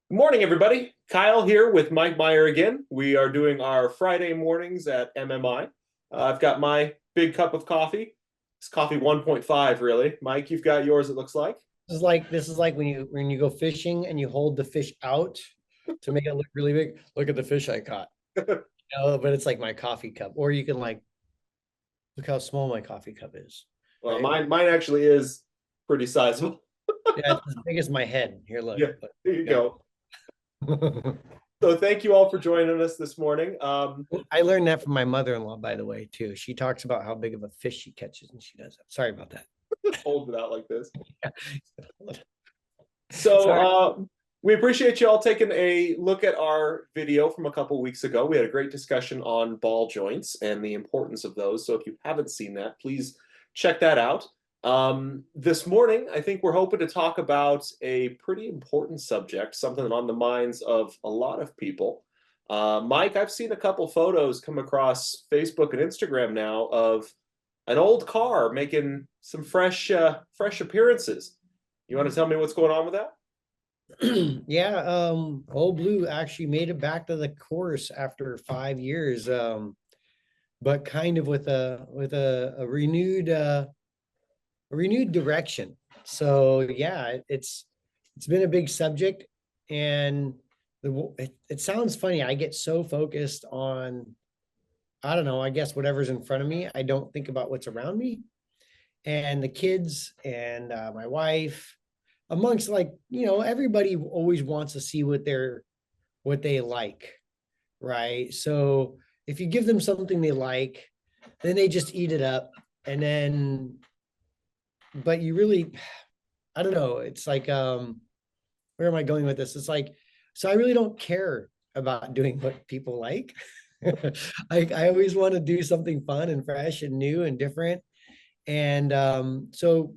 Good morning, everybody. Kyle here with Mike Maier again. We are doing our Friday mornings at MMI. I've got my big cup of coffee. It's coffee 1.5, really. Mike, you've got yours, it looks like. This is like when you go fishing and you hold the fish out to make it look really big. Look at the fish I caught. But it's like my coffee cup. Or you can like look how small my coffee cup is. Well, Right? mine actually is pretty sizable. Yeah, it's as big as my head. Here, look. Yeah, there you Yeah. go. So thank you all for joining us this morning. I learned that from my mother-in-law, by the way, too. She talks about how big of a fish she catches, and she does that. Sorry about that. Hold it out like this. So Sorry. we appreciate you all taking a look at our video from a couple weeks ago. We had a great discussion on ball joints and the importance of those. So if you haven't seen that, please check that out. This morning, I think we're hoping to talk about a pretty important subject, something on the minds of a lot of people. Mike, I've seen a couple photos come across Facebook and Instagram now of an old car making some fresh appearances. You want to tell me what's going on with that? Yeah, Old Blue actually made it back to the course after 5 years, but kind of with a renewed direction. So yeah, it's been a big subject, and it sounds funny. I get so focused on, I don't know, I guess whatever's in front of me. I don't think about what's around me and the kids and my wife, amongst, like, everybody always wants to see what they like, right? So if you give them something they like, then they just eat it up, and then, but you really, I don't know, it's like, where am I going with this? It's like, so I really don't care about doing what people like. I always want to do something fun and fresh and new and different. And so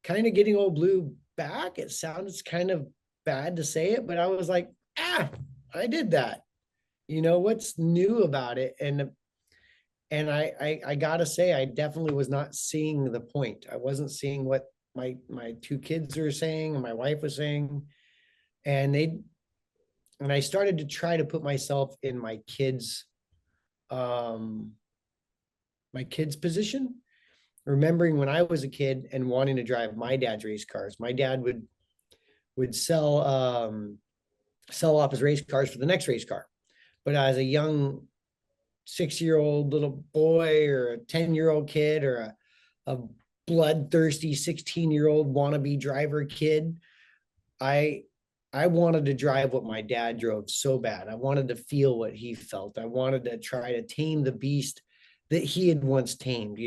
kind of getting Old Blue back, it sounds kind of bad to say it, but I was like, I did that. What's new about it? And I gotta say, I definitely was not seeing the point. I wasn't seeing what my two kids were saying and my wife was saying. And I started to try to put myself in um my kids' position, remembering when I was a kid and wanting to drive my dad's race cars. My dad would sell off his race cars for the next race car. But as a young 6-year-old little boy or a 10-year-old kid or a bloodthirsty 16-year-old wannabe driver kid, I I wanted to drive what my dad drove so bad. I wanted to feel what he felt. I wanted to try to tame the beast that he had once tamed.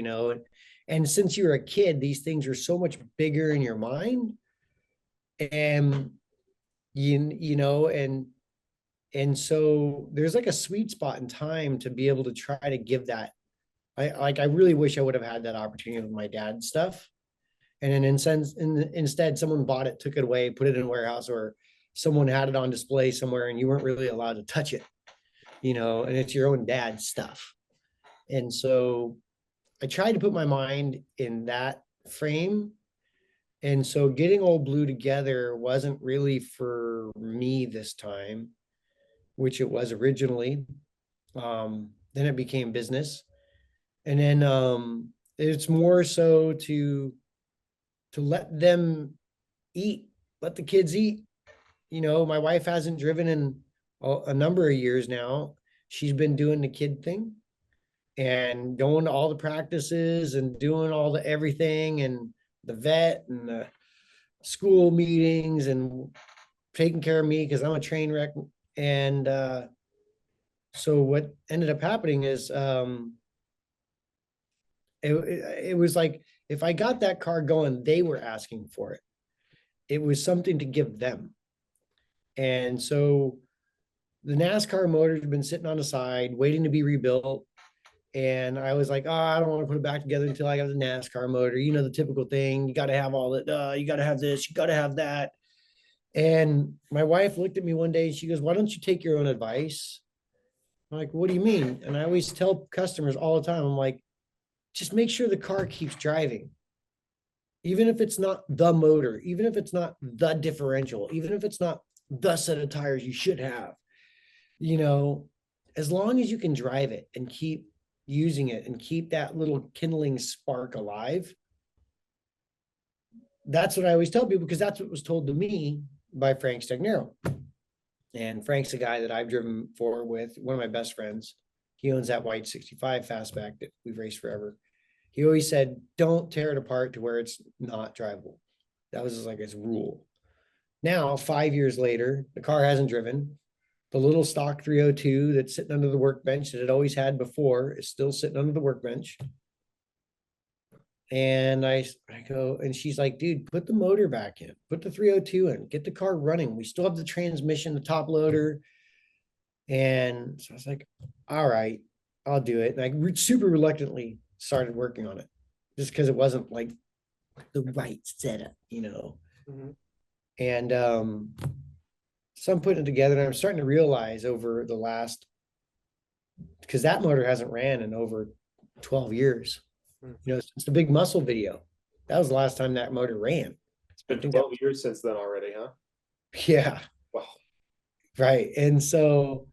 And since you're a kid, these things are so much bigger in your mind. And you know, and so there's like a sweet spot in time to be able to try to give that. I really wish I would have had that opportunity with my dad's stuff. And then instead someone bought it, took it away, put it in a warehouse, or someone had it on display somewhere and you weren't really allowed to touch it, and it's your own dad's stuff. And so I tried to put my mind in that frame. And so getting Old Blue together wasn't really for me this time, which it was originally. Then it became business. And then it's more so to let them eat, let the kids eat. My wife hasn't driven in a number of years now. She's been doing the kid thing and going to all the practices and doing all the everything and the vet and the school meetings and taking care of me because I'm a train wreck. And so what ended up happening is it was like, if I got that car going, they were asking for it. It was something to give them. And so the NASCAR motor had been sitting on the side, waiting to be rebuilt. And I was like, oh, I don't want to put it back together until I got the NASCAR motor. The typical thing. You got to have all that. You got to have this. You got to have that. And my wife looked at me one day and she goes, why don't you take your own advice? I'm like, what do you mean? And I always tell customers all the time, I'm like, just make sure the car keeps driving. Even if it's not the motor, even if it's not the differential, even if it's not the set of tires you should have. You know, as long as you can drive it and keep using it and keep that little kindling spark alive, that's what I always tell people, because that's what was told to me by Frank Stagnaro. And Frank's a guy that I've driven for with one of my best friends. He owns that white 65 fastback that we've raced forever. He always said, don't tear it apart to where it's not drivable. That was like his rule. Now, 5 years later, the car hasn't driven. The little stock 302 that's sitting under the workbench that it always had before is still sitting under the workbench. And I go, and she's like, dude, put the motor back in, put the 302 in, get the car running. We still have the transmission, the top loader. And so I was like, all right, I'll do it. And I super reluctantly started working on it just because it wasn't like the right setup, you know. Mm-hmm. And so I'm putting it together, and I'm starting to realize over the last, because that motor hasn't ran in over 12 years. You know, since the Big Muscle video, that was the last time that motor ran. It's been 12 years since then already, huh? Yeah. Wow. Right. And so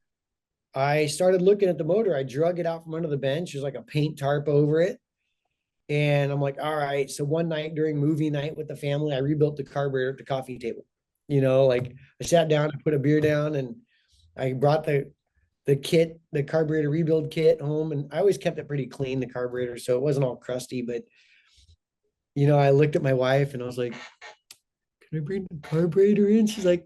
I started looking at the motor. I drug it out from under the bench. There's like a paint tarp over it. And I'm like, all right. So one night during movie night with the family, I rebuilt the carburetor at the coffee table. You know, like I sat down, I put a beer down, and I brought the kit, the carburetor rebuild kit home. And I always kept it pretty clean, the carburetor, so it wasn't all crusty. But, you know, I looked at my wife and I was like, can I bring the carburetor in? She's like,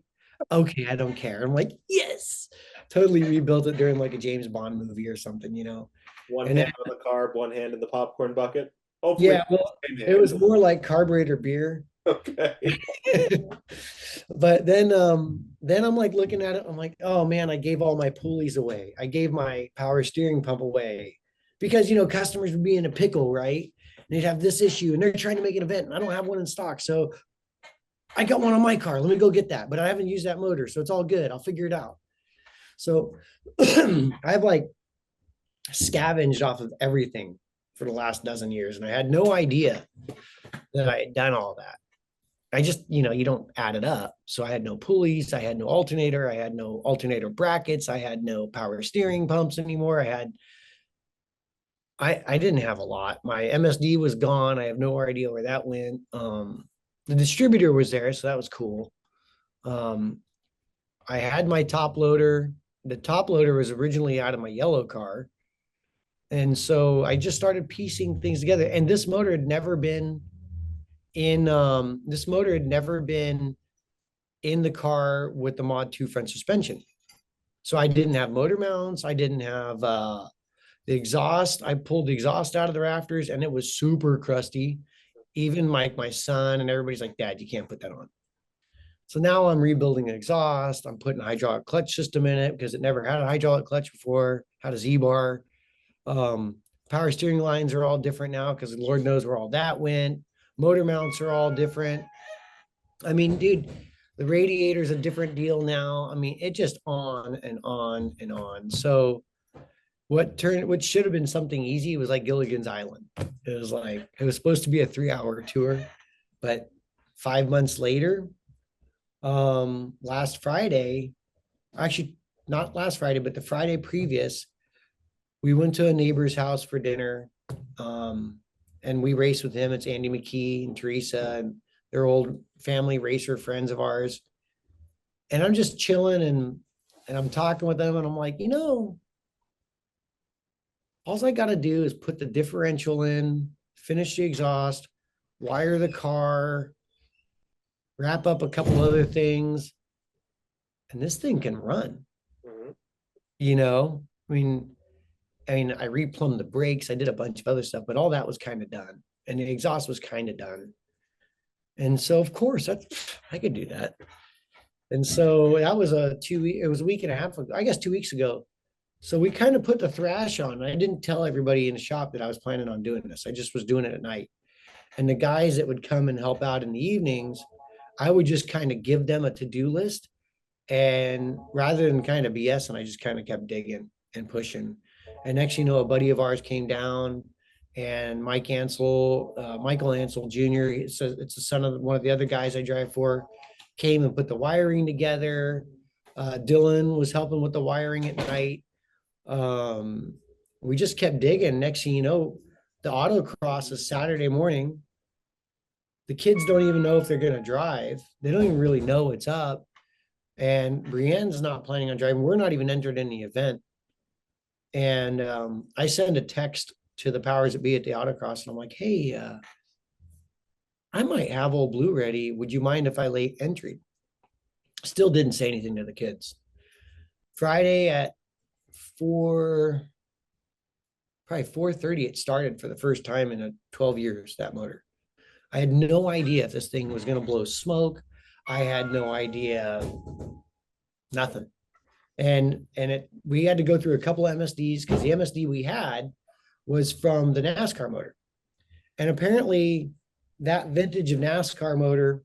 okay, I don't care. I'm like, yes. Totally rebuilt it during like a James Bond movie or something, you know. One hand on the carb, one hand in the popcorn bucket. Hopefully, yeah, well, it was more like carburetor beer. Okay. But then I'm like looking at it, I'm like, oh man, I gave all my pulleys away. I gave my power steering pump away because, you know, customers would be in a pickle, right? And they'd have this issue and they're trying to make an event and I don't have one in stock. So I got one on my car. Let me go get that. But I haven't used that motor. So it's all good. I'll figure it out. So I've like scavenged off of everything for the last dozen years. And I had no idea that I had done all that. I just, you know, you don't add it up. So I had no pulleys. I had no alternator. I had no alternator brackets. I had no power steering pumps anymore. I didn't have a lot. My MSD was gone. I have no idea where that went. The distributor was there, so that was cool. I had my top loader. The top loader was originally out of my yellow car. And so I just started piecing things together. And this motor had never been in the car with the Mod 2 front suspension. So I didn't have motor mounts. I didn't have the exhaust. I pulled the exhaust out of the rafters and it was super crusty. Even my son and everybody's like, Dad, you can't put that on. So now I'm rebuilding an exhaust. I'm putting a hydraulic clutch system in it because it never had a hydraulic clutch before, had a Z-bar. Power steering lines are all different now because Lord knows where all that went. Motor mounts are all different. I mean, dude, the radiator's a different deal now. I mean, it just on and on and on. So what should have been something easy was like Gilligan's Island. It was supposed to be a 3-hour tour, but 5 months later, last Friday, actually not last Friday, but the Friday previous, we went to a neighbor's house for dinner. And we raced with him. It's Andy McKee and Teresa, and they're old family racer friends of ours. And I'm just chilling and I'm talking with them, and I'm like, you know, all I got to do is put the differential in, finish the exhaust, wire the car, wrap up a couple other things, and this thing can run. Mm-hmm. You know, I mean, I replumbed the brakes. I did a bunch of other stuff, but all that was kind of done. And the exhaust was kind of done. And so, of course, I could do that. And so that was it was a week and a half ago, I guess 2 weeks ago. So we kind of put the thrash on. I didn't tell everybody in the shop that I was planning on doing this. I just was doing it at night. And the guys that would come and help out in the evenings, I would just kind of give them a to-do list. And rather than kind of BS, and I just kind of kept digging and pushing. And next, you know, a buddy of ours came down, and Michael Ansel Jr., it's the son of one of the other guys I drive for, came and put the wiring together. Dylan was helping with the wiring at night. Um, we just kept digging. Next thing you know, the autocross is Saturday morning. The kids don't even know if they're going to drive. They don't even really know what's up. And Brienne's not planning on driving. We're not even entered in the event. And I send a text to the powers that be at the autocross, and I'm like, hey, I might have Old Blue ready. Would you mind if I late entry? Still didn't say anything to the kids. Friday at 4, probably 4:30, it started for the first time in 12 years, that motor. I had no idea if this thing was going to blow smoke. I had no idea, nothing. And we had to go through a couple of MSDs because the MSD we had was from the NASCAR motor. And apparently that vintage of NASCAR motor,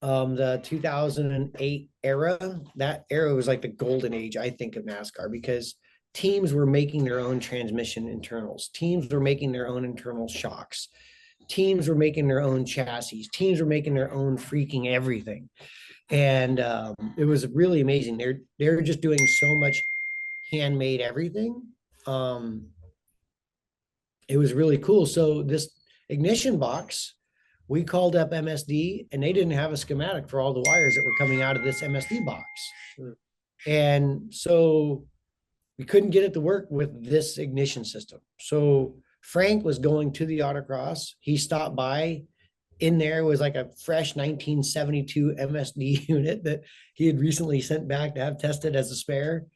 the 2008 era, that era was like the golden age, I think, of NASCAR, because teams were making their own transmission internals. Teams were making their own internal shocks. Teams were making their own chassis. Teams were making their own freaking everything. And it was really amazing. They're just doing so much handmade everything. It was really cool. So this ignition box, we called up MSD, and they didn't have a schematic for all the wires that were coming out of this MSD box. And so we couldn't get it to work with this ignition system. So Frank was going to the autocross. He stopped by. In there was like a fresh 1972 MSD unit that he had recently sent back to have tested as a spare.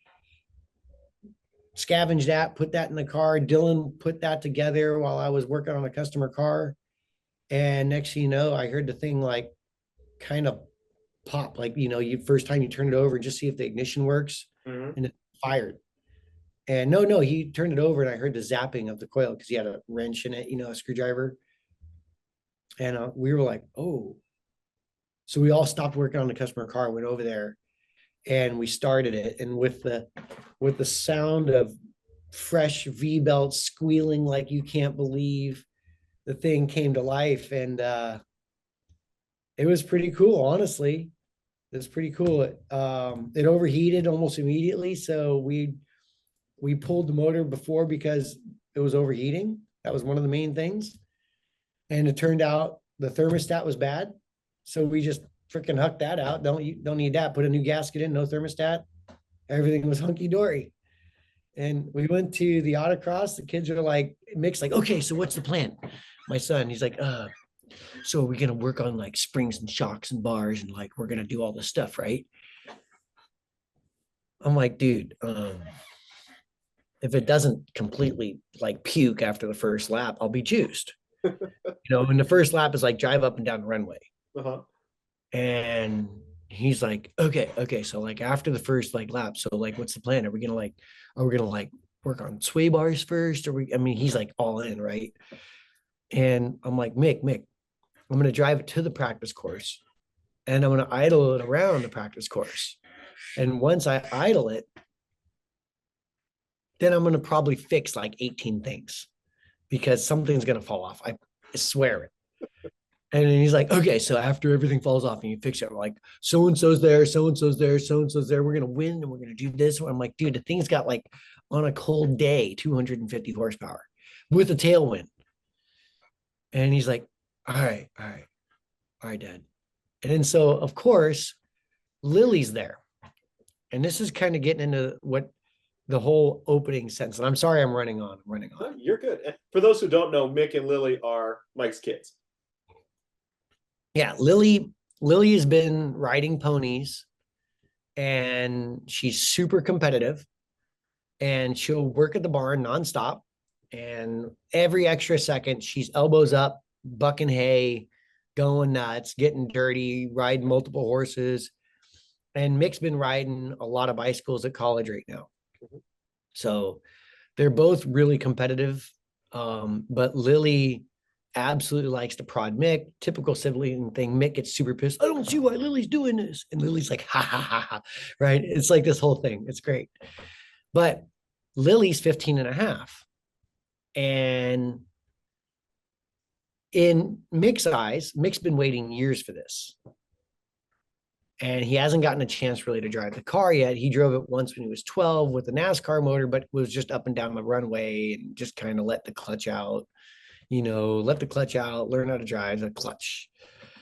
Scavenged that, put that in the car. Dylan put that together while I was working on a customer car. And next thing you know, I heard the thing like kind of pop, like, you first time you turn it over and just see if the ignition works, and it fired. And no, he turned it over and I heard the zapping of the coil because he had a wrench in it, a screwdriver. And we were like, oh. So we all stopped working on the customer car, went over there, and we started it. And with the sound of fresh V-belts squealing like you can't believe, the thing came to life. And it was pretty cool, honestly. It was pretty cool. It overheated almost immediately. So we pulled the motor before because it was overheating. That was one of the main things. And it turned out the thermostat was bad. So we just freaking hucked that out. Don't need that. Put a new gasket in, no thermostat. Everything was hunky dory. And we went to the autocross. The kids are like, Mick's like, okay, so what's the plan? My son, he's like, so are we going to work on like springs and shocks and bars and like, we're going to do all this stuff, right? I'm like, dude, if it doesn't completely like puke after the first lap, I'll be juiced. And the first lap is like drive up and down the runway. And he's like, okay. So like after the first like lap, so like, what's the plan? Are we gonna work on sway bars first? He's like all in, right? And I'm like, Mick, I'm gonna drive it to the practice course and I'm gonna idle it around the practice course. And once I idle it, then I'm gonna probably fix like 18 things because something's gonna fall off. I swear it. And then he's like, okay, so after everything falls off and you fix it, we're like, so-and-so's there, so-and-so's there, so-and-so's there. We're going to win and we're going to do this. I'm like, dude, the thing's got like on a cold day, 250 horsepower with a tailwind. And he's like, all right, Dad. And then so, of course, Lily's there. And this is kind of getting into what the whole opening sentence. And I'm sorry I'm running on. No, you're good. And for those who don't know, Mick and Lily are Mike's kids. Yeah, Lily has been riding ponies and she's super competitive and she'll work at the barn nonstop. And every extra second, she's elbows up, bucking hay, going nuts, getting dirty, riding multiple horses. And Mick's been riding a lot of bicycles at college right now. So they're both really competitive. But Lily absolutely likes to prod Mick. Typical sibling thing. Mick gets super pissed. I don't see why Lily's doing this. And Lily's like, ha, ha, ha, ha. Right? It's like this whole thing. It's great. But Lily's 15 and a half. And in Mick's eyes, Mick's been waiting years for this. and he hasn't gotten a chance really to drive the car yet. He drove it once when he was 12 with a NASCAR motor, but was just up and down the runway and just kind of let the clutch out, let the clutch out, learn how to drive the clutch.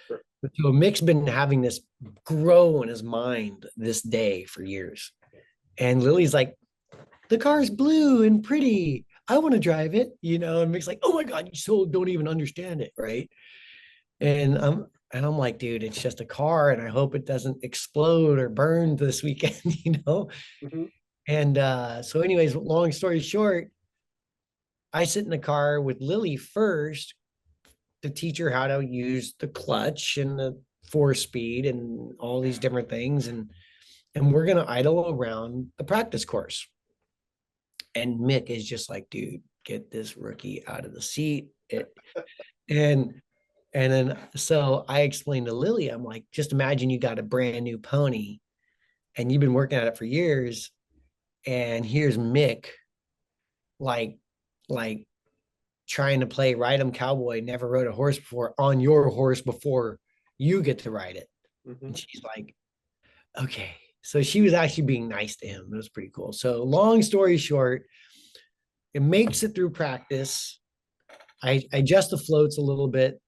Sure. So Mick's been having this grow in his mind this day for years. And Lily's like, the car's blue and pretty. I want to drive it, and Mick's like, oh my God, you so don't even understand it, right? And I'm like, dude, it's just a car, and I hope it doesn't explode or burn this weekend, Mm-hmm. And so, anyways, long story short, I sit in the car with Lily first to teach her how to use the clutch and the 4-speed and all these different things, and we're gonna idle around the practice course. And Mick is just like, dude, get this rookie out of the seat. And then so I explained to Lily, I'm like, just imagine you got a brand new pony and you've been working at it for years. And here's Mick, like trying to play ride 'em cowboy, never rode a horse before, on your horse before you get to ride it. Mm-hmm. And she's like, okay. So she was actually being nice to him. It was pretty cool. So long story short, it makes it through practice. I adjust the floats a little bit.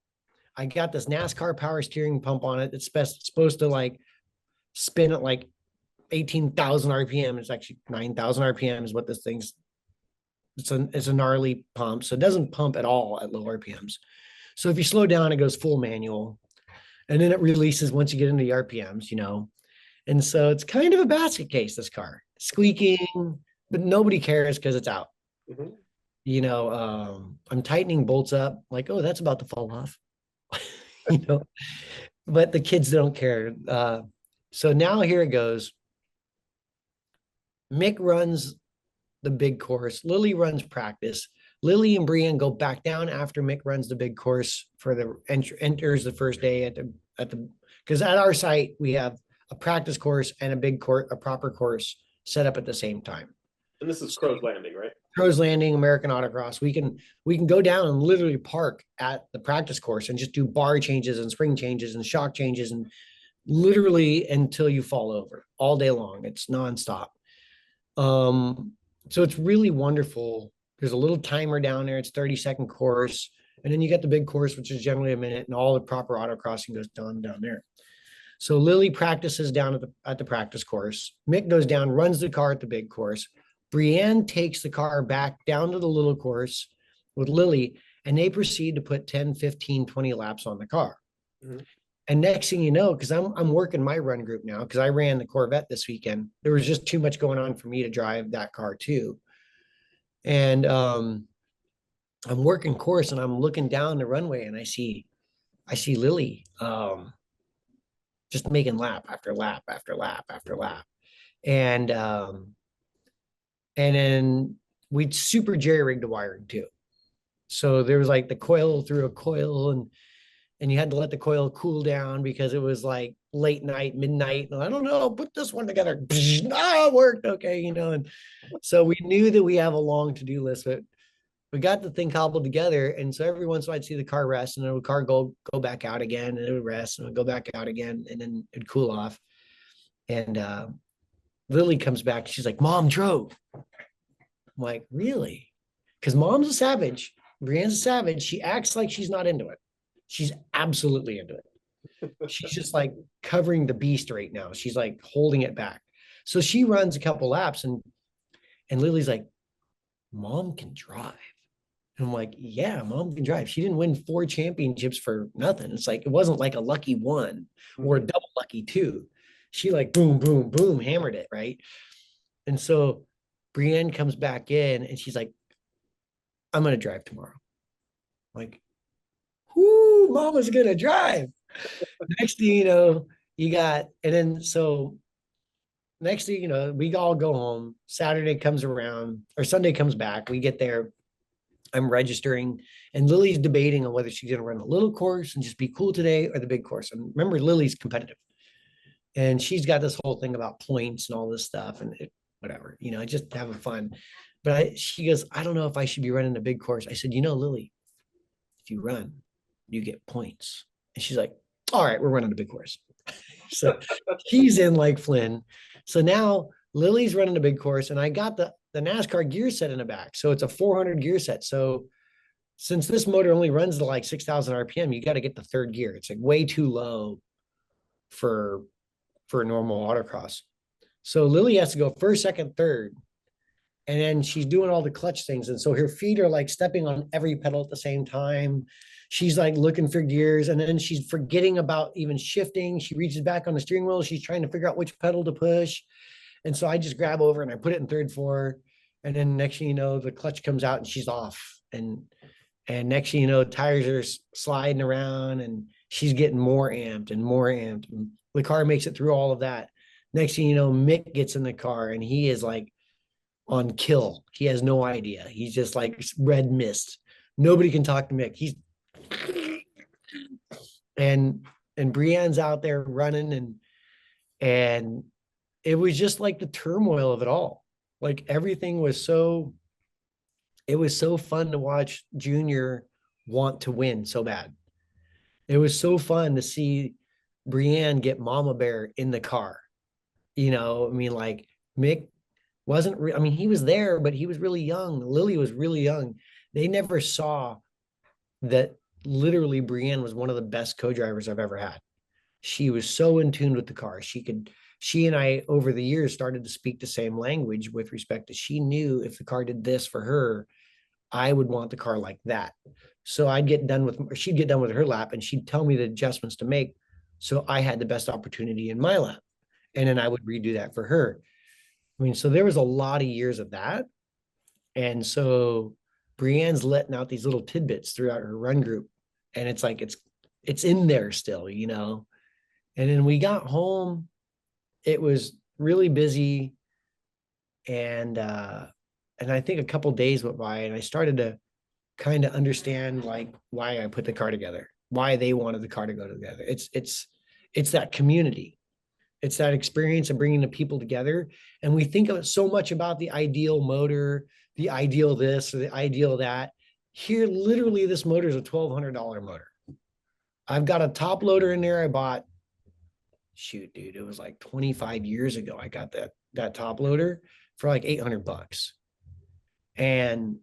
I got this NASCAR power steering pump on it. It's supposed to like spin at like 18,000 RPM. It's actually 9,000 RPM is what this thing's. It's a gnarly pump. So it doesn't pump at all at low RPMs. So if you slow down, it goes full manual. And then it releases once you get into the RPMs, And so it's kind of a basket case, this car. Squeaking, but nobody cares because it's out. Mm-hmm. I'm tightening bolts up, like, oh, that's about to fall off. But the kids don't care. So now here it goes. Mick runs the big course. Lily runs practice. Lily and Brienne go back down after Mick runs the big course for the enters the first day because at our site we have a practice course and a big course, a proper course set up at the same time. And this is Crow's Landing, right? Crow's Landing, American Autocross. We can go down and literally park at the practice course and just do bar changes and spring changes and shock changes and literally until you fall over all day long. It's nonstop. So it's really wonderful. There's a little timer down there. It's 30-second course. And then you get the big course, which is generally a minute, and all the proper autocrossing goes down there. So Lily practices down at the practice course. Mick goes down, runs the car at the big course. Brienne takes the car back down to the little course with Lily, and they proceed to put 10, 15, 20 laps on the car. Mm-hmm. And next thing you know, because I'm working my run group now, because I ran the Corvette this weekend, there was just too much going on for me to drive that car too. And I'm working course and I'm looking down the runway and I see Lily just making lap after lap after lap after lap. And then we'd super jerry-rigged the wiring too. So there was like the coil through a coil and you had to let the coil cool down because it was like late night, midnight. And I don't know, put this one together. It worked. Okay. And so we knew that we have a long to-do list, but we got the thing cobbled together. And so every once in a while I'd see the car rest and then the car go back out again and it would rest and it would go back out again and then it'd cool off. And Lily comes back. She's like, Mom drove. I'm like, really? Because Mom's a savage. Brienne's a savage. She acts like she's not into it. She's absolutely into it. She's just like covering the beast right now. She's like holding it back. So she runs a couple laps and Lily's like, Mom can drive. And I'm like, yeah, Mom can drive. She didn't win 4 championships for nothing. It's like, it wasn't like a lucky 1 or a double lucky 2. She like boom, boom, boom, hammered it, right? And so Brienne comes back in and she's like, I'm going to drive tomorrow. I'm like, whoo, Mama's going to drive. Next thing you know, next thing you know, we all go home. Saturday comes around or Sunday comes back. We get there. I'm registering and Lily's debating on whether she's going to run a little course and just be cool today or the big course. And remember, Lily's competitive and she's got this whole thing about points and all this stuff and whatever, just having fun. But she goes, I don't know if I should be running a big course. I said, Lily, if you run, you get points. And she's like, all right, we're running a big course. So he's in like Flynn. So now Lily's running a big course, and I got the NASCAR gear set in the back. So it's a 400 gear set. So since this motor only runs to like 6,000 RPM, you got to get the third gear. It's like way too low for a normal autocross. So Lily has to go first, second, third, and then she's doing all the clutch things. And so her feet are like stepping on every pedal at the same time. She's like looking for gears, and then she's forgetting about even shifting. She reaches back on the steering wheel. She's trying to figure out which pedal to push. And so I just grab over and I put it in third for her. And then next thing you know, the clutch comes out and she's off. And next thing you know, tires are sliding around and she's getting more amped and more amped. And the car makes it through all of that. Next thing you know, Mick gets in the car and he is like on kill. He has no idea. He's just like red mist. Nobody can talk to Mick. He's and Brienne's out there running and it was just like the turmoil of it all. Like everything was so it was so fun to watch Junior want to win so bad. It was so fun to see Brienne get Mama Bear in the car. You know, I mean, like Mick wasn't, I mean, he was there, but he was really young. Lily was really young. They never saw that literally Brienne was one of the best co-drivers I've ever had. She was so in tune with the car. She and I over the years started to speak the same language with respect to she knew if the car did this for her, I would want the car like that. So she'd get done with her lap and she'd tell me the adjustments to make. So I had the best opportunity in my lap. And then I would redo that for her. I mean, so there was a lot of years of that. And so Brienne's letting out these little tidbits throughout her run group. And it's like, it's in there still, you know? And then we got home, it was really busy. And I think a couple days went by and I started to kind of understand like why I put the car together, why they wanted the car to go together. It's that community. It's that experience of bringing the people together. And we think of so much about the ideal motor, the ideal this or the ideal that. Here, literally, this motor is a $1,200 motor. I've got a top loader in there. I bought, shoot, dude, it was like 25 years ago. I got that top loader for like $800. And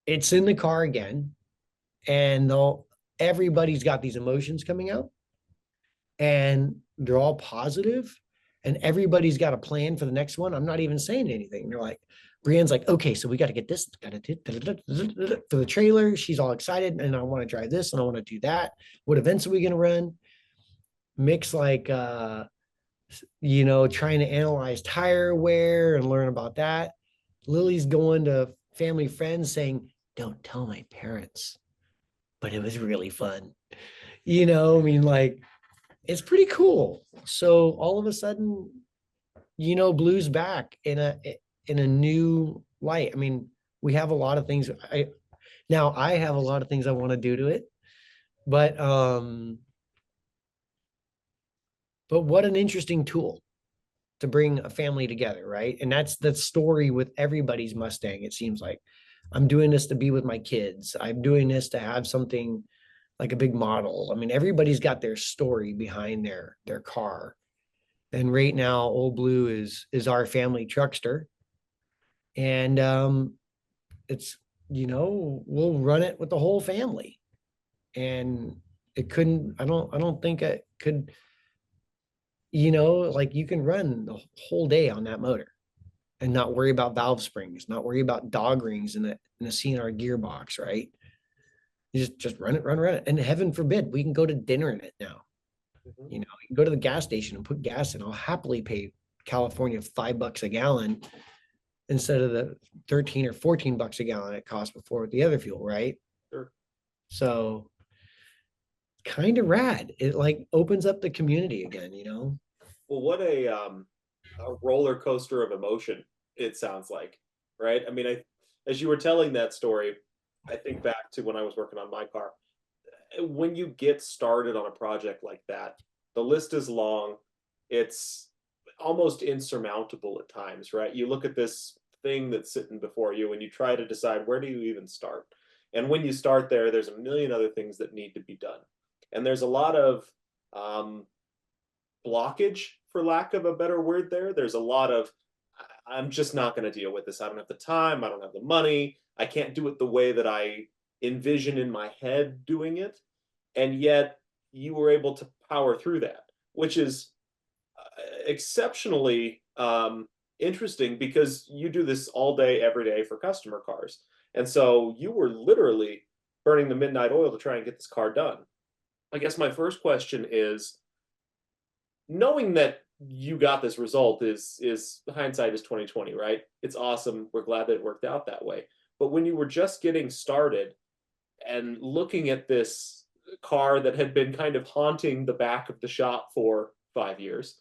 it's in the car again. And everybody's got these emotions coming out. And they're all positive and everybody's got a plan for the next one. I'm not even saying anything. They're like, Brienne's like, okay, so we got to get this, got to for the trailer. She's all excited and I want to drive this and I want to do that. What events are we going to run? Mick's like, you know, trying to analyze tire wear and learn about that. Lily's going to family friends saying, don't tell my parents, but it was really fun. You know, I mean, like, it's pretty cool. So all of a sudden, you know, blue's back in a new light. I mean, we have a lot of things. I have a lot of things I want to do to it, but what an interesting tool to bring a family together, right? And that's the story with everybody's Mustang. It seems like I'm doing this to be with my kids. I'm doing this to have something like a big model. I mean, everybody's got their story behind their car. And right now, Old Blue is our family truckster. And it's, you know, we'll run it with the whole family. And it couldn't, I don't think it could, you know, like you can run the whole day on that motor and not worry about valve springs, not worry about dog rings in a CNR gearbox, right? You just run it. And heaven forbid, we can go to dinner in it now. Mm-hmm. You know, you can go to the gas station and put gas in. I'll happily pay California $5 a gallon instead of the 13 or 14 bucks a gallon it cost before with the other fuel, right? Sure. So kind of rad. It like opens up the community again, you know? Well, what a roller coaster of emotion it sounds like, right? I mean, as you were telling that story, I think back to when I was working on my car. When you get started on a project like that, the list is long. It's almost insurmountable at times, right? You look at this thing that's sitting before you and you try to decide, where do you even start? And when you start there, there's a million other things that need to be done. And there's a lot of blockage, for lack of a better word there. There's a lot of, I'm just not going to deal with this. I don't have the time. I don't have the money. I can't do it the way that I envision in my head doing it. And yet you were able to power through that, which is exceptionally interesting because you do this all day, every day for customer cars. And so you were literally burning the midnight oil to try and get this car done. I guess my first question is, knowing that you got this result is hindsight is 2020, right? It's awesome. We're glad that it worked out that way. But when you were just getting started and looking at this car that had been kind of haunting the back of the shop for 5 years,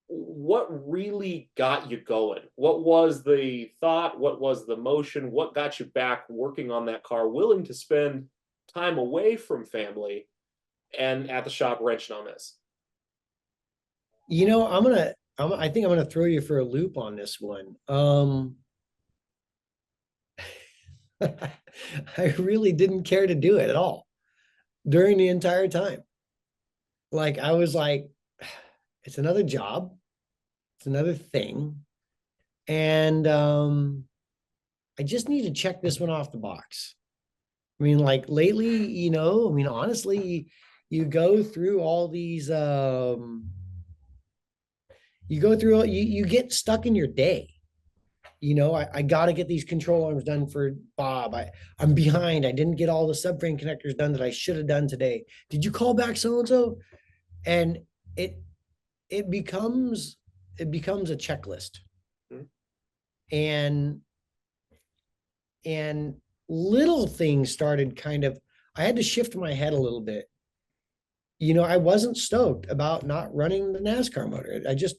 what really got you going? What was the thought? What was the motion? What got you back working on that car, willing to spend time away from family and at the shop wrenching on this? You know, I think I'm gonna throw you for a loop on this one. I really didn't care to do it at all during the entire time. Like I was like, it's another job, it's another thing, and I just need to check this one off the box. I mean, like lately, you know, I mean, honestly, you go through all these you get stuck in your day. You know, I got to get these control arms done for Bob. I'm behind. I didn't get all the subframe connectors done that I should have done today. Did you call back so and so? And it becomes a checklist. Mhm. And little things started kind of, I had to shift my head a little bit. You know, I wasn't stoked about not running the NASCAR motor. I just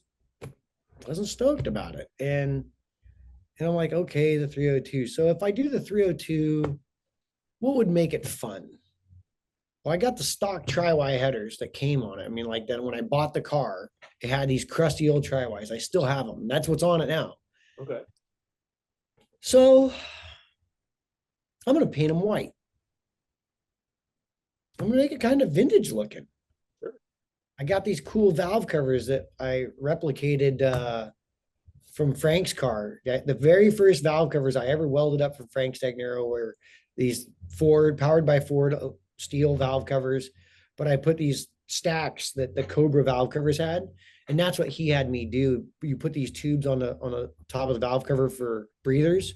wasn't stoked about it. And I'm like, okay, the 302. So if I do the 302, what would make it fun? Well, I got the stock tri-Y headers that came on it. I mean, like that when I bought the car, it had these crusty old tri-Ys. I still have them. That's what's on it now. Okay. So I'm going to paint them white. I'm going to make it kind of vintage looking. Sure. I got these cool valve covers that I replicated from Frank's car. The very first valve covers I ever welded up from Frank Stagnaro were these powered by Ford steel valve covers, but I put these stacks that the Cobra valve covers had, and that's what he had me do. You put these tubes on the top of the valve cover for breathers,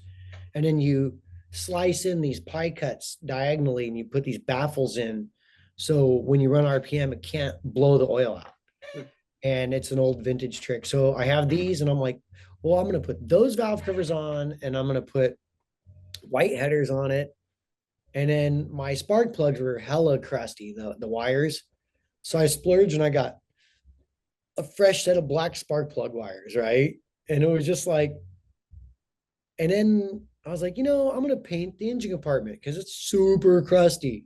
and then you slice in these pie cuts diagonally, and you put these baffles in, so when you run RPM, it can't blow the oil out. And it's an old vintage trick. So I have these, and I'm like, well, I'm going to put those valve covers on, and I'm going to put white headers on it. And then my spark plugs were hella crusty, the wires. So I splurged and I got a fresh set of black spark plug wires, right? And it was just like, and then I was like, you know, I'm going to paint the engine compartment because it's super crusty.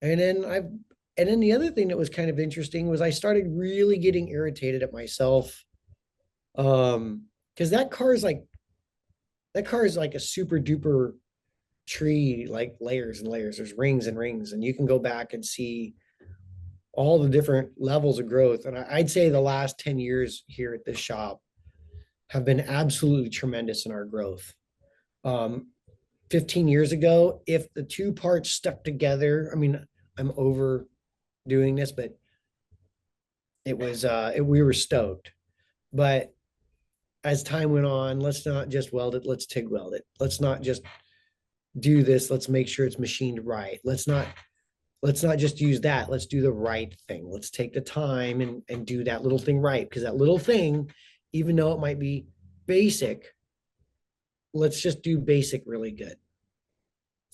And then the other thing that was kind of interesting was I started really getting irritated at myself. Because that car is like a super duper tree, like layers and layers. There's rings and rings, and you can go back and see all the different levels of growth. And I'd say the last 10 years here at this shop have been absolutely tremendous in our growth. 15 years ago, if the two parts stuck together, I mean, I'm overdoing this, but it was we were stoked. But as time went on, let's not just weld it, let's TIG weld it. Let's not just do this, let's make sure it's machined right. Let's not just use that, let's do the right thing. Let's take the time and do that little thing right, because that little thing, even though it might be basic, let's just do basic really good.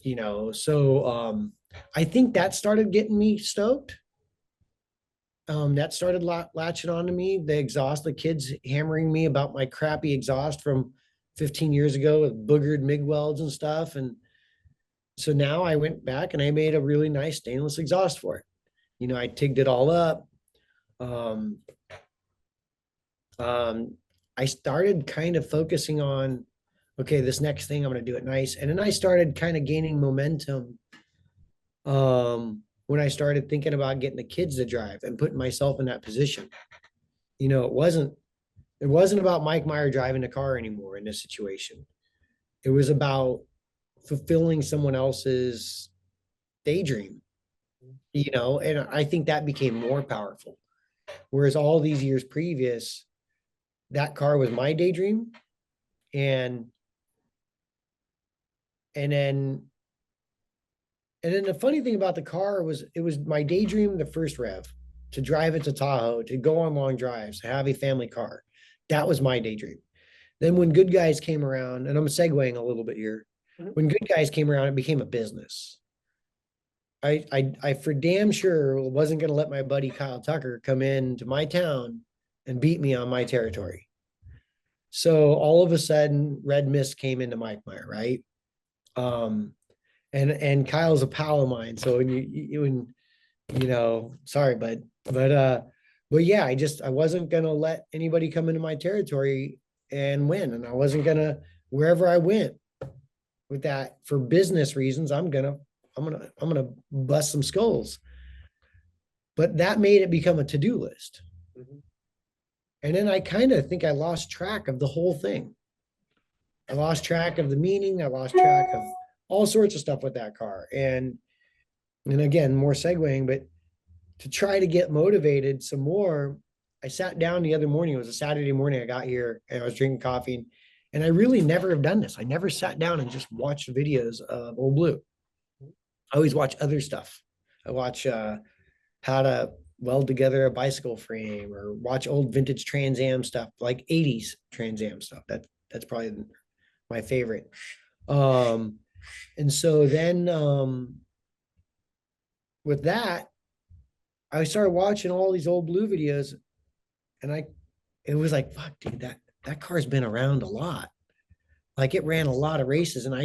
You know, so I think that started getting me stoked. That started latching on to me. The exhaust, the kids hammering me about my crappy exhaust from 15 years ago with boogered MIG welds and stuff. And so now I went back and I made a really nice stainless exhaust for it. You know, I tigged it all up. I started kind of focusing on, okay, this next thing, I'm going to do it nice. And then I started kind of gaining momentum. When I started thinking about getting the kids to drive and putting myself in that position. you know, it wasn't about Mike Maier driving the car anymore in this situation. It was about fulfilling someone else's daydream, you know, and I think that became more powerful. Whereas all these years previous, that car was my daydream. And and then and then the funny thing about the car was it was my daydream, the first rev, to drive it to Tahoe, to go on long drives, to have a family car. That was my daydream. Then when Good Guys came around, and I'm segueing a little bit here, when Good Guys came around, it became a business. I for damn sure wasn't going to let my buddy Kyle Tucker come into my town and beat me on my territory. So all of a sudden, Red Mist came into Mike Maier, right? And Kyle's a pal of mine. So sorry, but yeah, I wasn't gonna let anybody come into my territory and win, and I wasn't gonna wherever I went with that for business reasons. I'm gonna bust some skulls. But that made it become a to-do list. Mm-hmm. And then I kind of think I lost track of the whole thing. I lost track of the meaning. I lost track of all sorts of stuff with that car. And again, more segueing, but to try to get motivated some more, I sat down the other morning. It was a Saturday morning. I got here and I was drinking coffee. And I really never have done this. I never sat down and just watched videos of Old Blue. I always watch other stuff. I watch how to weld together a bicycle frame, or watch old vintage Trans Am stuff, like 80s Trans Am stuff. That's probably my favorite. And so then with that, I started watching all these Old Blue videos, and it was like, fuck, dude, that car's been around a lot. Like, it ran a lot of races, and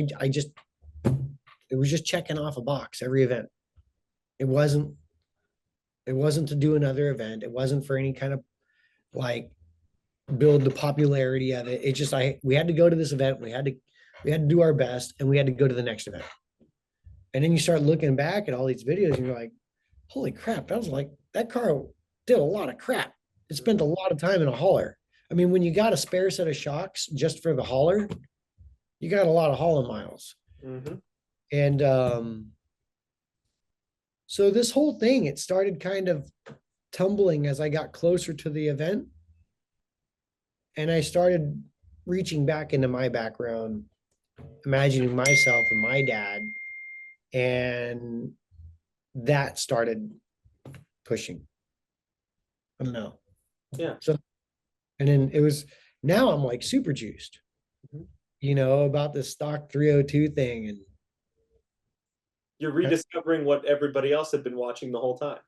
it was just checking off a box every event. It wasn't to do another event. It wasn't for any kind of like build the popularity of it. It's just we had to go to this event. We had to do our best, and we had to go to the next event. And then you start looking back at all these videos, and you're like, holy crap, that car did a lot of crap. It spent a lot of time in a hauler. I mean, when you got a spare set of shocks just for the hauler, you got a lot of hauling miles. Mm-hmm. And so this whole thing, it started kind of tumbling as I got closer to the event. And I started reaching back into my background, imagining myself and my dad. And that started pushing. I don't know. Yeah. So, and then now I'm like super juiced, about the stock 302 thing. And you're rediscovering what everybody else had been watching the whole time.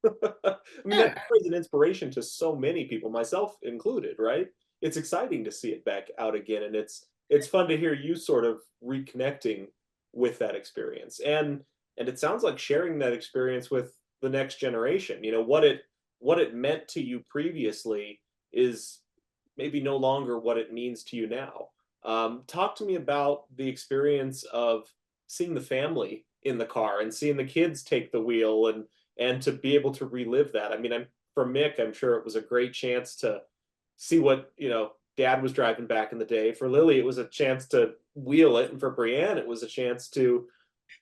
I mean, that is an inspiration to so many people, myself included, right? It's exciting to see it back out again. And it's fun to hear you sort of reconnecting with that experience. And it sounds like sharing that experience with the next generation. What it meant to you previously is maybe no longer what it means to you now. Talk to me about the experience of seeing the family in the car and seeing the kids take the wheel and to be able to relive that. I mean, for Mick, I'm sure it was a great chance to see what, Dad was driving back in the day. For Lily, it was a chance to wheel it. And for Brienne, it was a chance to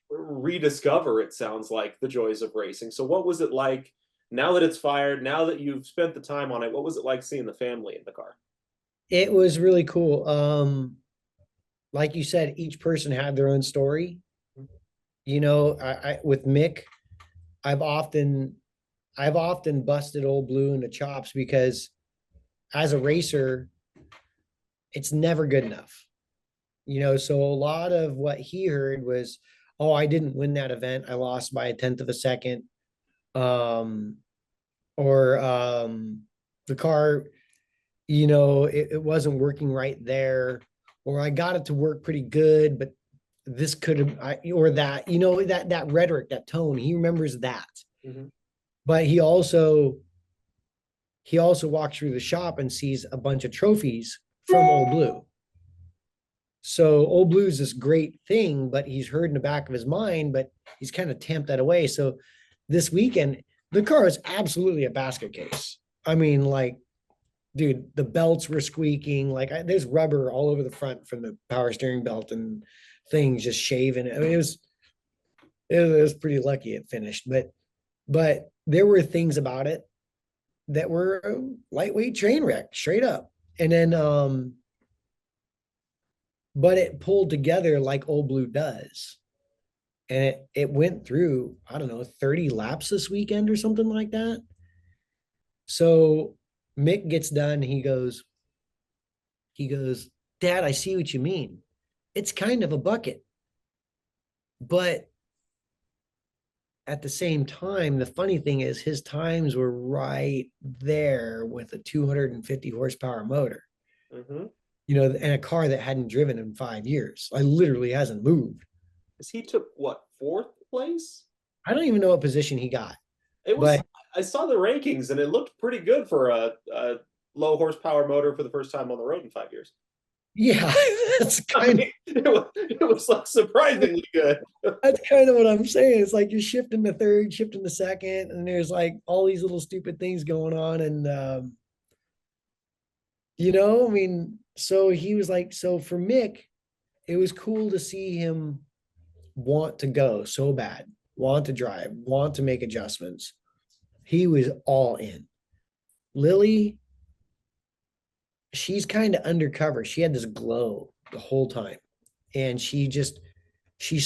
rediscover, it sounds like, the joys of racing. So what was it like now that it's fired, now that you've spent the time on it? What was it like seeing the family in the car? It was really cool. Like you said, each person had their own story. I with Mick, I've often busted Old Blue in the chops because as a racer, it's never good enough. So a lot of what he heard was, oh, I didn't win that event. I lost by 1/10 of a second. The car, it wasn't working right there, or I got it to work pretty good, but this could have, or that, that rhetoric, that tone, he remembers that. Mm-hmm. But he also walks through the shop and sees a bunch of trophies from Old Blue. So Old Blue is this great thing, but he's heard in the back of his mind, but he's kind of tamped that away. So this weekend, the car is absolutely a basket case. I mean, like, dude, the belts were squeaking. Like there's rubber all over the front from the power steering belt and things just shaving. I mean, it was pretty lucky it finished, but there were things about it that were a lightweight train wreck, straight up. And then but it pulled together like Old Blue does. And it went through, I don't know, 30 laps this weekend or something like that. So Mick gets done, he goes, Dad, I see what you mean. It's kind of a bucket. But at the same time, the funny thing is his times were right there with a 250 horsepower motor, Mm-hmm. and a car that hadn't driven in 5 years. I literally hasn't moved. Because he took what, fourth place? I don't even know what position he got, It was. but I saw the rankings and it looked pretty good for a low horsepower motor for the first time on the road in 5 years. yeah, that's I kind mean, it was like surprisingly good. that's kind of what I'm saying. It's like you're shifting to third, shifting to second, and there's like all these little stupid things going on. And I mean, so he was like, so for Mick, it was cool to see him want to go so bad, want to drive, want to make adjustments. He was all in. Lily, she's kind of undercover. She had this glow the whole time. And she's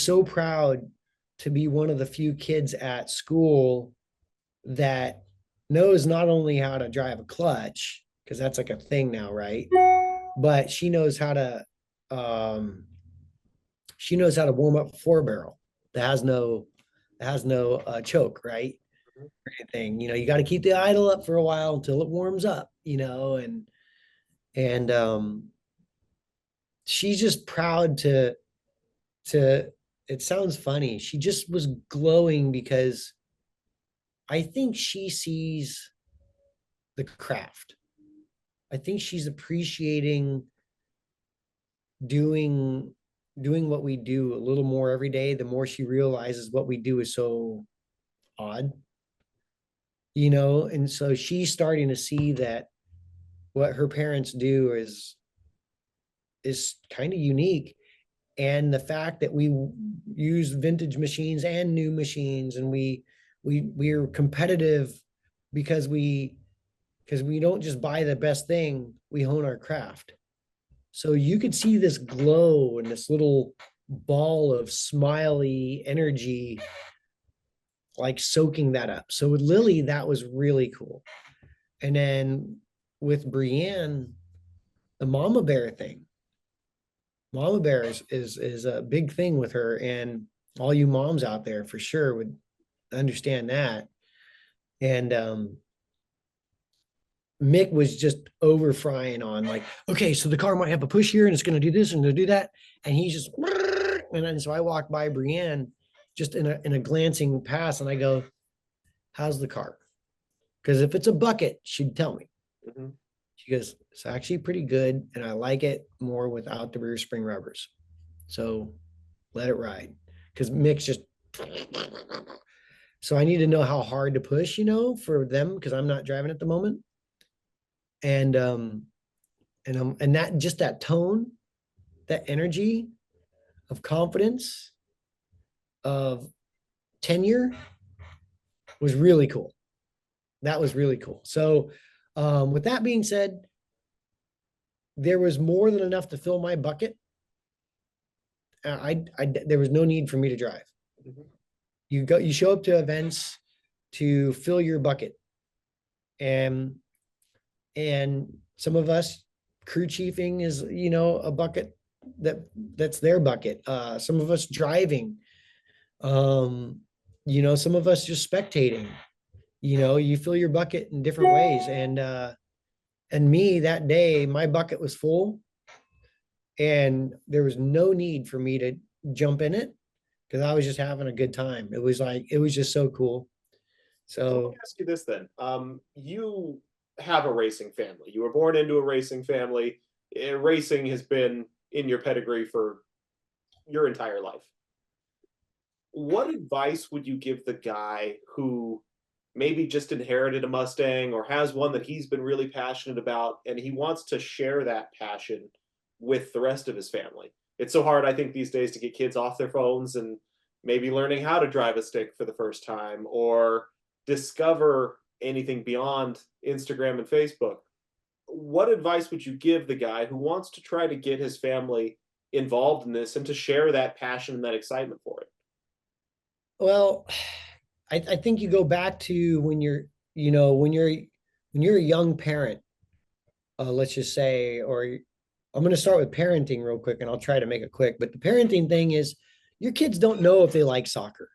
so proud to be one of the few kids at school that knows not only how to drive a clutch, because that's like a thing now, right? But she knows how to warm up a four barrel that has no choke, right? Or anything. You got to keep the idle up for a while until it warms up, and she's just proud to it sounds funny. She just was glowing because I think she sees the craft. I think she's appreciating doing doing what we do a little more every day. The more she realizes what we do is so odd, and so she's starting to see that what her parents do is kind of unique. And the fact that we use vintage machines and new machines, and we're competitive because we don't just buy the best thing, we hone our craft. So you could see this glow and this little ball of smiley energy like soaking that up. So with Lily, that was really cool. And then with Brienne, the mama bear thing. Mama bear is a big thing with her, and all you moms out there for sure would understand that. And Mick was just over frying on like, okay, so the car might have a push here and it's going to do this and to do that. And he's just, and then so I walked by Brienne just in a glancing pass, and I go, how's the car? Because if it's a bucket, she'd tell me. Mm-hmm. She goes, it's actually pretty good, and I like it more without the rear spring rubbers. So let it ride. Because Mick's just, so I need to know how hard to push, for them, because I'm not driving at the moment. And and that just that tone, that energy of confidence, of tenure was really cool. That was really cool. So with that being said, there was more than enough to fill my bucket. There was no need for me to drive. Mm-hmm. You show up to events to fill your bucket. And some of us, crew chiefing is, a bucket that's their bucket. Some of us driving, some of us just spectating. You fill your bucket in different ways. And me that day, my bucket was full, and there was no need for me to jump in it because I was just having a good time. It was just so cool. So let me ask you this then. You have a racing family. You were born into a racing family. Racing has been in your pedigree for your entire life. What advice would you give the guy who maybe just inherited a Mustang or has one that he's been really passionate about, and he wants to share that passion with the rest of his family. It's so hard, I think, these days to get kids off their phones and maybe learning how to drive a stick for the first time or discover anything beyond Instagram and Facebook. What advice would you give the guy who wants to try to get his family involved in this and to share that passion and that excitement for it? Well, I think you go back to when you're, you know, when you're a young parent, let's just say, or I'm going to start with parenting real quick and I'll try to make it quick. But the parenting thing is your kids don't know if they like soccer.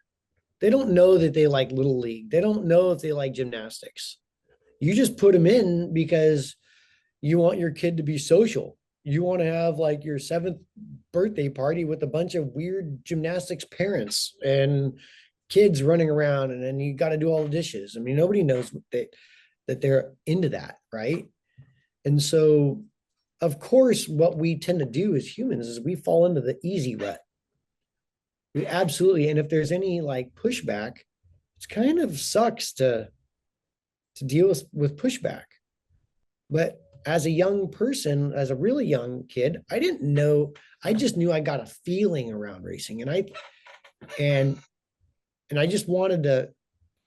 They don't know that they like little league. They don't know if they like gymnastics. You just put them in because you want your kid to be social. You want to have like your 7th birthday party with a bunch of weird gymnastics parents and kids running around, and then you got to do all the dishes. I mean, nobody knows that they're into that, right? And so, of course, what we tend to do as humans is we fall into the easy rut. We absolutely, and if there's any like pushback, it's kind of sucks to deal with pushback. But as a young person, as a really young kid, I didn't know. I just knew I got a feeling around racing, and I just wanted to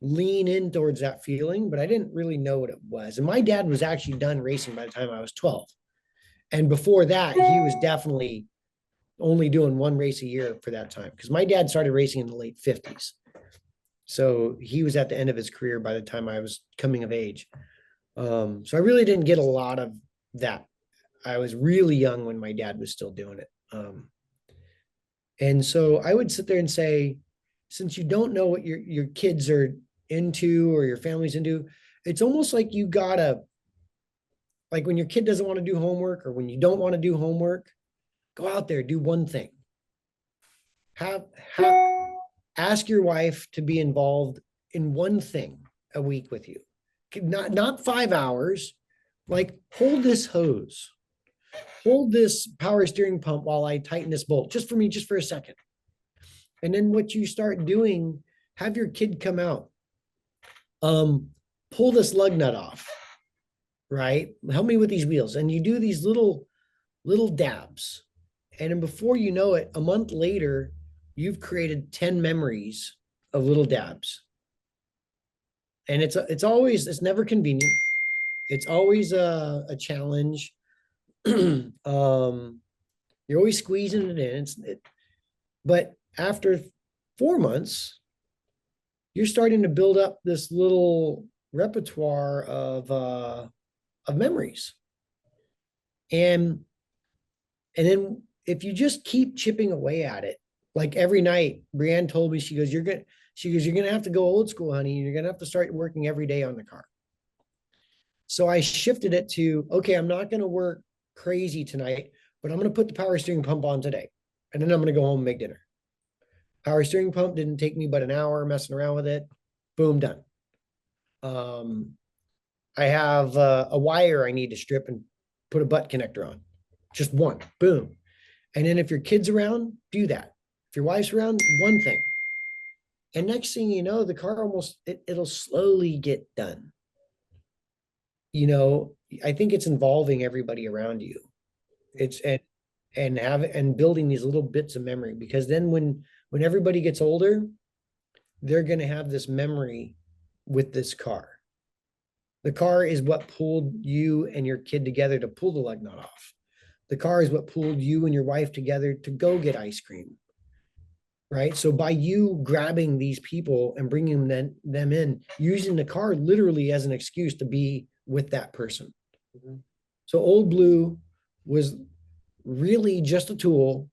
lean in towards that feeling, but I didn't really know what it was. And my dad was actually done racing by the time I was 12. And before that, he was definitely only doing one race a year for that time because my dad started racing in the late 50s. So he was at the end of his career by the time I was coming of age. So I really didn't get a lot of that. I was really young when my dad was still doing it. And so I would sit there and say, since you don't know what your kids are into or your family's into, it's almost like you gotta, like when your kid doesn't want to do homework or when you don't want to do homework, go out there, do one thing. Have ask your wife to be involved in one thing a week with you. Not 5 hours, like hold this hose, hold this power steering pump while I tighten this bolt, just for me, just for a second. And then what you start doing, have your kid come out, pull this lug nut off, right? Help me with these wheels. And you do these little dabs. And then before you know it, a month later, you've created 10 memories of little dabs. And it's never convenient. It's always a challenge. You're always squeezing it in. But after 4 months, you're starting to build up this little repertoire of memories. And then if you just keep chipping away at it, like every night, Brienne told me, she goes, you're gonna have to go old school, honey. You're gonna have to start working every day on the car. So I shifted it to, okay, I'm not gonna work crazy tonight, but I'm gonna put the power steering pump on today. And then I'm gonna go home and make dinner. Power steering pump didn't take me but an hour messing around with it. Boom, done. I have a wire I need to strip and put a butt connector on. Just one, boom. And then if your kid's around, do that. If your wife's around, one thing. And next thing you know, the car it'll slowly get done. You know, I think it's involving everybody around you. It's and building these little bits of memory, because then when everybody gets older, they're going to have this memory with this car. The car is what pulled you and your kid together to pull the lug nut off. The car is what pulled you and your wife together to go get ice cream. Right? So by you grabbing these people and bringing them in, using the car literally as an excuse to be with that person. Mm-hmm. So Old Blue was really just a tool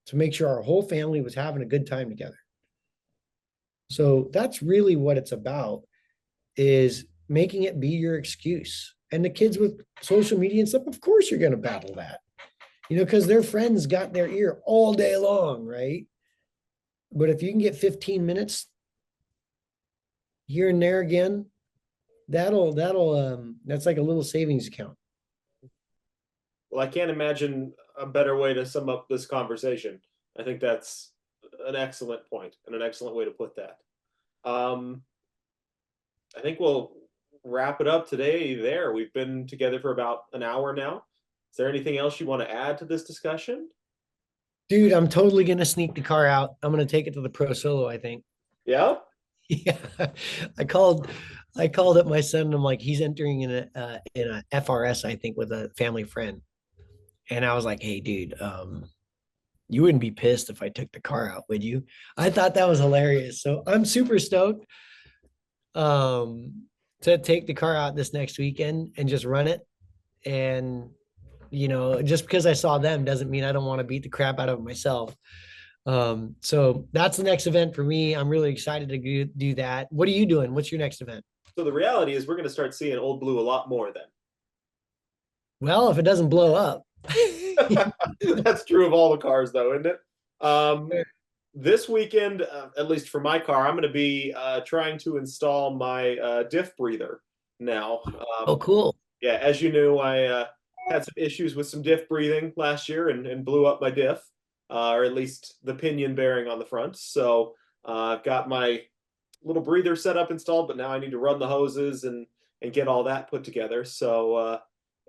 to make sure our whole family was having a good time together. So that's really what it's about, is making it be your excuse. And the kids with social media and stuff, of course you're going to battle that, you know, because their friends got their ear all day long, right? But if you can get 15 minutes here and there again, that's like a little savings account. Well, I can't imagine a better way to sum up this conversation. I think that's an excellent point and an excellent way to put that. I think we'll wrap it up today there. We've been together for about an hour now. Is there anything else you want to add to this discussion? Dude, I'm totally gonna sneak the car out. I'm gonna take it to the Pro Solo, I think. Yeah? Yeah. I called I called up my son and I'm like, he's entering in a FRS, I think, with a family friend. And I was like, hey, dude, you wouldn't be pissed if I took the car out, would you? I thought that was hilarious. So I'm super stoked to take the car out this next weekend and just run it. And just because I saw them doesn't mean I don't want to beat the crap out of it myself. So that's the next event for me. I'm really excited to do that. What are you doing? What's your next event? So the reality is we're going to start seeing Old Blue a lot more then. Well, if it doesn't blow up. That's true of all the cars, though, isn't it? This weekend, at least for my car, I'm going to be trying to install my diff breather now. Oh, cool. Yeah, as you knew, I had some issues with some diff breathing last year and blew up my diff, or at least the pinion bearing on the front. So I've got my little breather setup installed, but now I need to run the hoses and get all that put together. So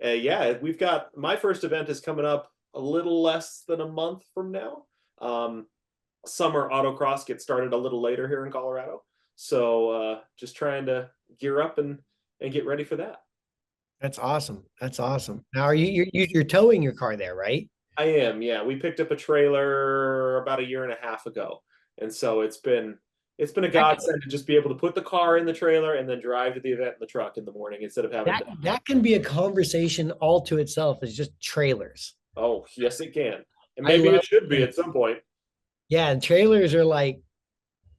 yeah, we've got my first event is coming up a little less than a month from now. Summer autocross gets started a little later here in Colorado, so just trying to gear up and get ready for that. That's awesome. That's awesome. Now, are you're towing your car there, right? I am, yeah. We picked up a trailer about a year and a half ago, and so it's been a godsend to just be able to put the car in the trailer and then drive to the event in the truck in the morning instead of having That can be a conversation all to itself. Is just trailers. Oh, yes, it can. And I maybe love it should be at some point. Yeah, and trailers are like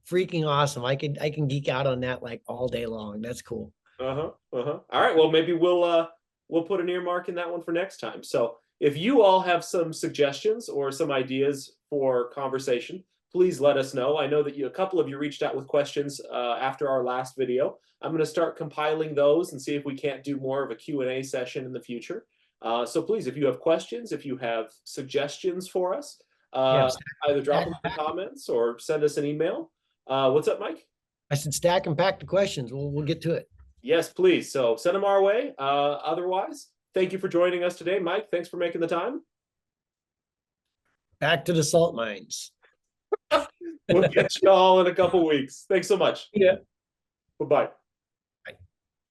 freaking awesome. I can geek out on that like all day long. That's cool. Uh-huh. Uh-huh. All right. Well, maybe we'll put an earmark in that one for next time. So if you all have some suggestions or some ideas for conversation, please let us know. I know that a couple of you reached out with questions after our last video. I'm going to start compiling those and see if we can't do more of a Q&A session in the future. So please, if you have questions, if you have suggestions for us, Yeah, either drop them in the comments or send us an email. What's up, Mike? I said stack and pack the questions. We'll get to it. Yes, please. So send them our way. Otherwise, thank you for joining us today, Mike. Thanks for making the time. Back to the salt mines. We'll catch you all in a couple weeks. Thanks so much. Yeah. Bye-bye.